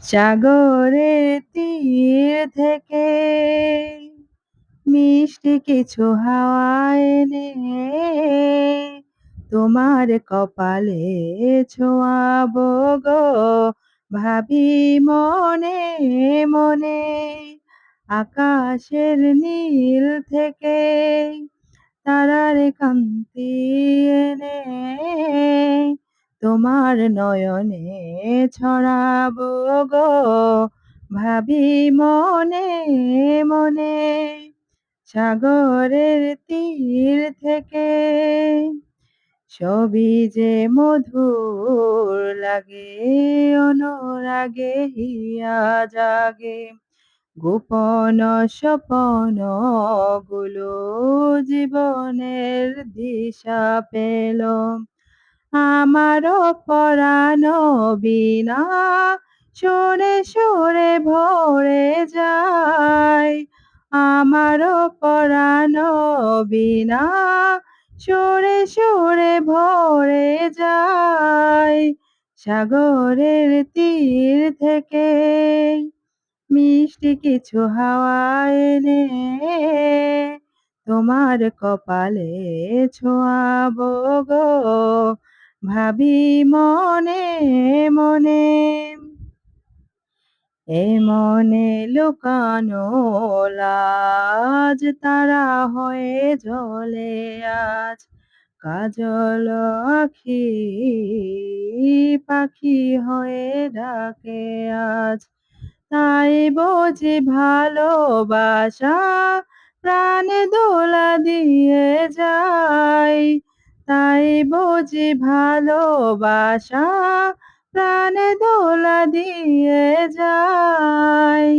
সাগরের তীর থেকে মিষ্টি কিছু হাওয়া এনে তোমার কপালে ছোঁয়াবো গো, ভাবি মনে মনে। আকাশের নীল থেকে তারার কান্তি এনে তোমার নয়নে ছড়াবো গো, ভাবি মনে মনে। সাগরের তীর থেকে সবই যে মধুর লাগে, অনুরাগে হিয়া জাগে। গোপন স্বপন গুলো জীবনের দিশা পেল। আমারও পরাণ বীণা সুরে সুরে ভরে যায়। আমারও পরাণ বীণা সুরে সুরে ভরে যায়। সাগরের তীর থেকে মিষ্টি কিছু হাওয়া এনে তোমার কপালে ছোঁয়াবো গো, ভাবি মনে মনে। এ মনে লুকানো লাজ তারা হয়ে জ্বলে আজ। কাজল আঁখি পাখি হয়ে ডাকে আজ। তাই বুঝি ভালোবাসা প্রাণে দোলা দিয়ে যায়। তাই বুঝি ভালোবাসা প্রাণে দোলা দিয়ে যায়।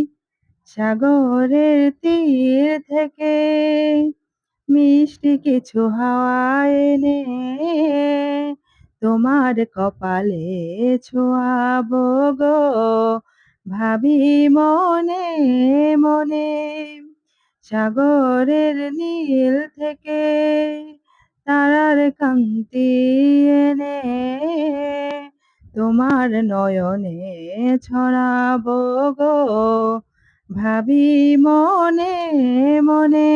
সাগরের তীর থেকে মিষ্টি কিছু হাওয়া এনে তোমার কপালে ছোঁয়াবো গো, ভাবি মনে মনে। সাগরের নীল থেকে তারার কান্তি এনে তোমার নয়নে ছড়াবো গো, ভাবি মনে মনে।